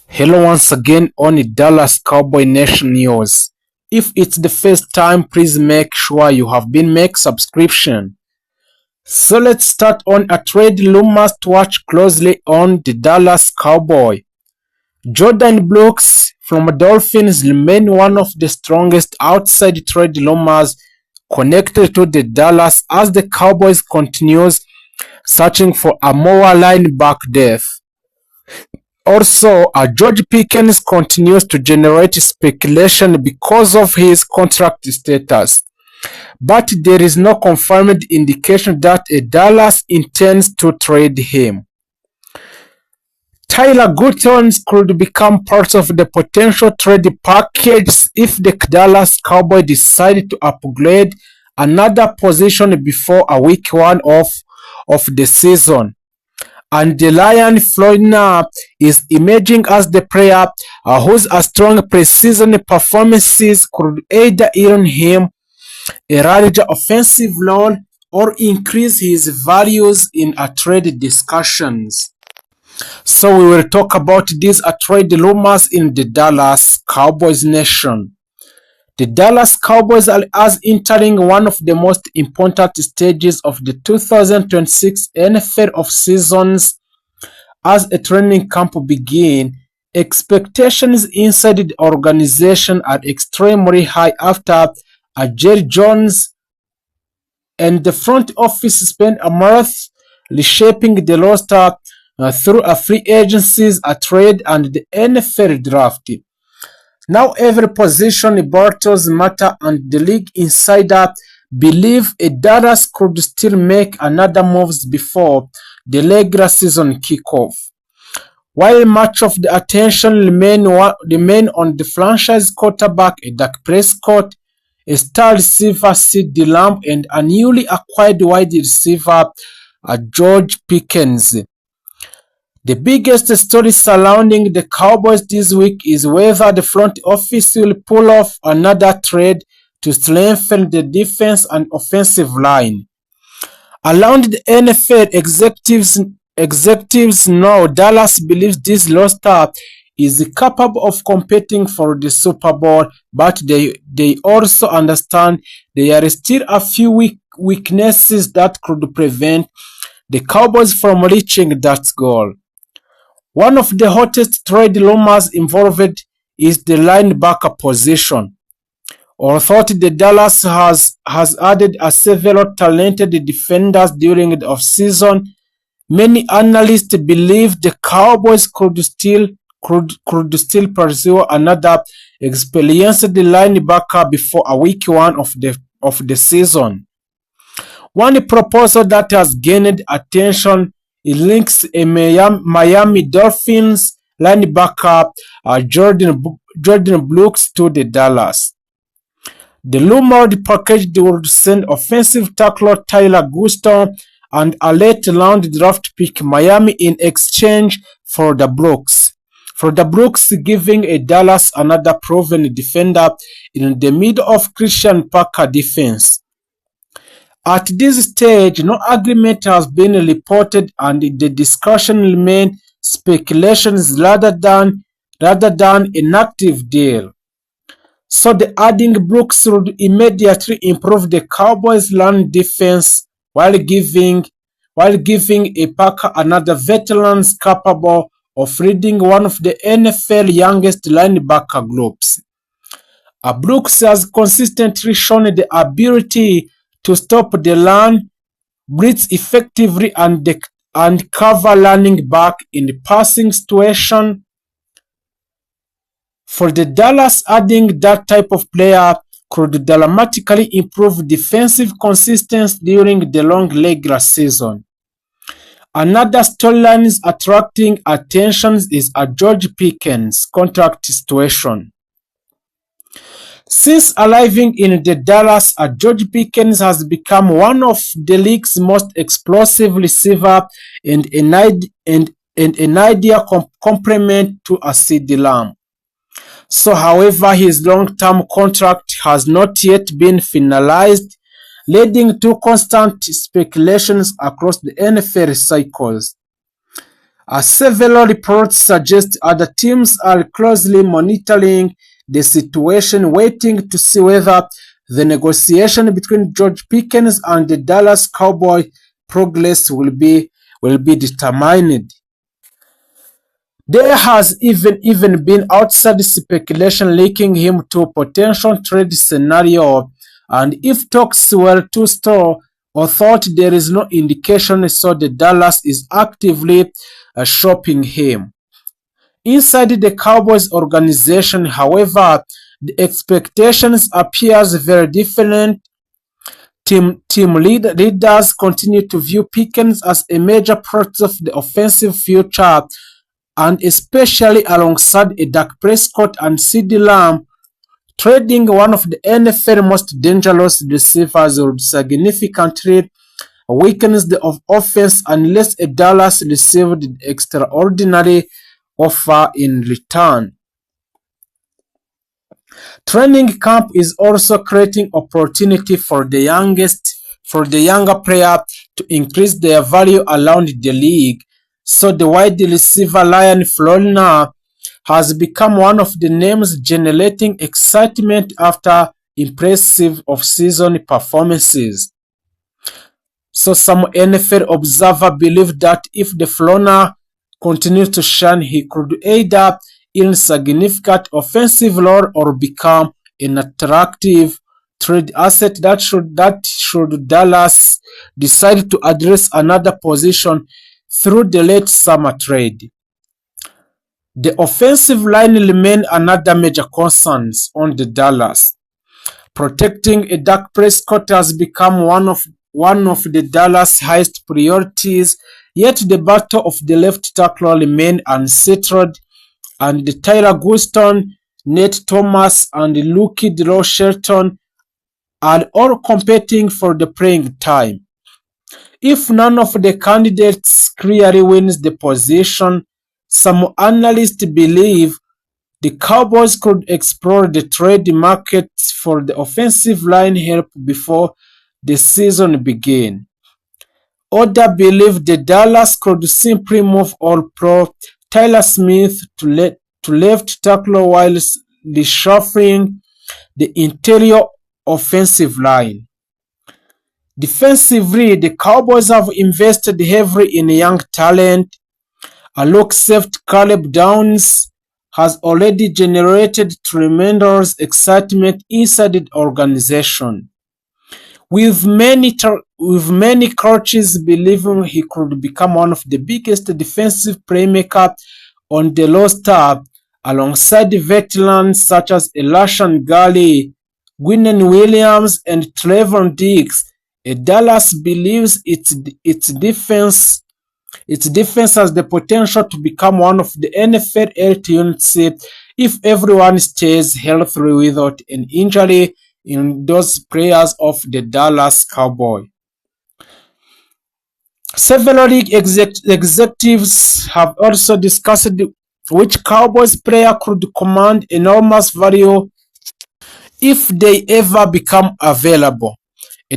Hello once again on Dallas Cowboy Nation News. If it's the first time, please make sure you have been MAXX subscription. So let's start on a trade rumors to watch closely on the Dallas Cowboy. Jordan Brooks from Dolphins remain one of the strongest outside trade rumors connected to the Dallas as the Cowboys continues searching for a more linebacker depth. Also, George Pickens continues to generate speculation because of his contract status, but there is no confirmed indication that Dallas intends to trade him. Tyler Gutton could become part of the potential trade package if the Dallas Cowboys decide to upgrade another position before week 1 of the season. And the Lion Florida is emerging as the player whose strong preseason performances could either earn him a larger offensive role or increase his values in trade discussions. So we will talk about these trade rumors in the Dallas Cowboys nation. The Dallas Cowboys are entering one of the most important stages of the 2026 NFL offseasons. As a training camp begins, expectations inside the organization are extremely high after Jerry Jones and the front office spent a month reshaping the roster through a free agencies, a trade, and the NFL draft. Now every position battles matter, and the league insider believe Dallas could still make another moves before the regular season kickoff. While much of the attention remain on the franchise quarterback Dak Prescott, a star receiver CeeDee Lamb, and a newly acquired wide receiver George Pickens. The biggest story surrounding the Cowboys this week is whether the front office will pull off another trade to strengthen the defense and offensive line. Around the NFL, executives know Dallas believes this roster is capable of competing for the Super Bowl, but they also understand there are still a few weaknesses that could prevent the Cowboys from reaching that goal. One of the hottest trade rumors involved is the linebacker position. Although the Dallas has added several talented defenders during the offseason, many analysts believe the Cowboys could still pursue another experienced linebacker before week 1 of the season. One proposal that has gained attention links a Miami Dolphins linebacker Jordan Brooks to the Dallas. The rumored package would send offensive tackler Tyler Gutton and a late-round draft pick Miami in exchange for the Brooks. Giving Dallas another proven defender in the middle of Christian Parker defense. At this stage, no agreement has been reported, and the discussion remains speculations rather than an active deal. So the adding Brooks would immediately improve the Cowboys' run defense while giving a Parker another veteran capable of leading one of the NFL youngest linebacker groups. Brooks has consistently shown the ability to stop the run, blitz effectively, and cover running back in the passing situation. For the Dallas, adding that type of player could dramatically improve defensive consistency during the long regular season. Another storyline attracting attention is George Pickens' contract situation. Since arriving in the Dallas, George Pickens has become one of the league's most explosive receivers and an ideal complement to CeeDee Lamb. So, however, his long-term contract has not yet been finalized, leading to constant speculations across the NFL cycles. Several reports suggest other teams are closely monitoring the situation, waiting to see whether the negotiation between George Pickens and the Dallas Cowboys progress will be determined. There has even been outside speculation linking him to a potential trade scenario, and if talks were to stall or thought there is no indication, so the Dallas is actively shopping him. Inside the Cowboys organization, however, the expectations appears very different. Leaders continue to view Pickens as a major part of the offensive future, and especially alongside a Dak Prescott and CeeDee Lamb, trading one of the NFL most dangerous receivers would significantly weaken the offense unless a Dallas received an extraordinary offer in return. Training camp is also creating opportunity for the younger player to increase their value around the league. So the wide receiver Lion Florina has become one of the names generating excitement after impressive off-season performances. So some NFL observers believe that if the Florina continues to shine, he could either in significant offensive role or become an attractive trade asset that should Dallas decide to address another position through the late summer trade. The offensive line remain another major concern on the Dallas. Protecting a Dak Prescott has become one of the Dallas' highest priorities, yet the battle of the left tackle remains unsettled, and Tyler Guston, Nate Thomas, and Luke Drew Shelton are all competing for the playing time. If none of the candidates clearly wins the position, some analysts believe the Cowboys could explore the trade market for the offensive line help before the season begins. Others believe the Dallas could simply move All-Pro Tyler Smith to left tackle while reshuffling the interior offensive line. Defensively, the Cowboys have invested heavily in young talent. A lock safety Caleb Downs has already generated tremendous excitement inside the organization, with many coaches believing he could become one of the biggest defensive playmakers on the roster, alongside veterans such as Elishan Galley, Gwinnett Williams, and Trevon Diggs. Dallas believes its defense has the potential to become one of the NFL elite units if everyone stays healthy without an injury in those players of the Dallas Cowboys. Several league executives have also discussed which Cowboys player could command enormous value if they ever become available.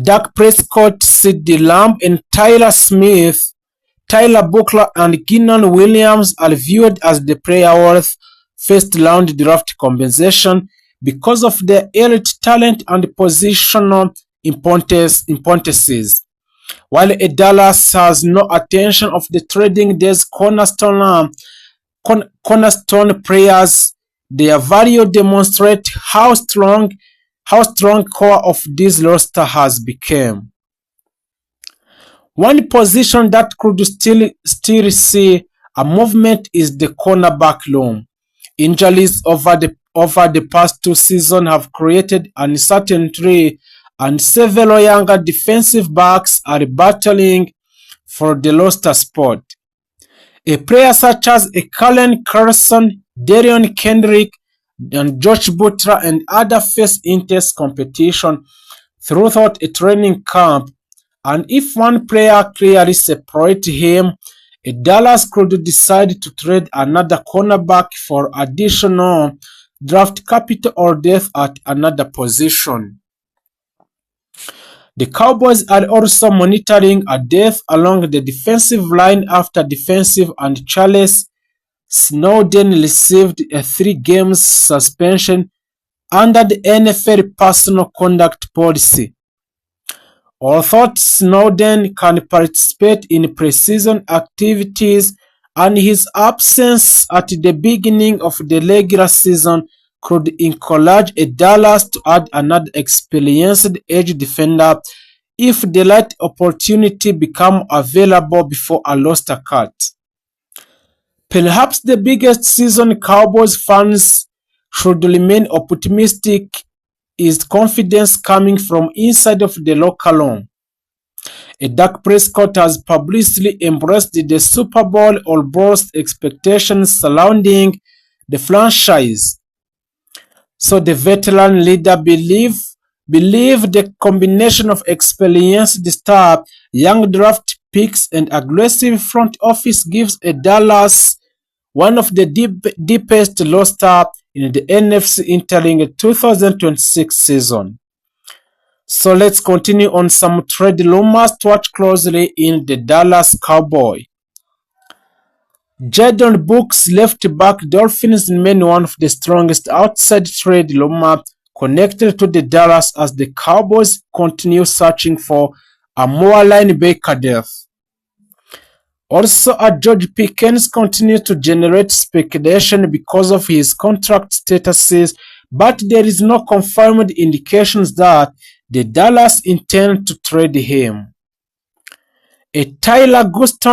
Dak Prescott, CeeDee Lamb, and Tyler Buckler, and Keenan Williams are viewed as the player worth first-round draft compensation because of their elite talent and positional importances. While Dallas has no attention of the trading day's cornerstone players, their value demonstrates how strong core of this roster has become. One position that could still see a movement is the cornerback room. Injuries over the past two seasons have created uncertainty, and several younger defensive backs are battling for the roster spot. A player such as Kalen Carson, Darion Kendrick, and Josh Butler and others face intense competition throughout a training camp, and if one player clearly separates him, Dallas could decide to trade another cornerback for additional draft capital or depth at another position. The Cowboys are also monitoring a death along the defensive line after defensive end Charles Snowden received a 3-game suspension under the NFL personal conduct policy. Although Snowden can participate in preseason activities, and his absence at the beginning of the regular season could encourage Dallas to add another experienced edge defender if the right opportunity becomes available before a roster cut. Perhaps the biggest season Cowboys fans should remain optimistic is confidence coming from inside of the locker room. Dak Prescott has publicly embraced the Super Bowl or burst expectations surrounding the franchise. So the veteran leader believe the combination of experienced staff, young draft picks, and aggressive front office gives Dallas one of the deepest roster in the NFC entering the 2026 season. So let's continue on some trade rumors to watch closely in the Dallas Cowboys. Jadon Brooks, left back, Dolphins remain one of the strongest outside trade rumors connected to the Dallas as the Cowboys continue searching for a more linebacker depth. Also, George Pickens continues to generate speculation because of his contract statuses, but there is no confirmed indications that the Dallas intend to trade him. A Tyler Guston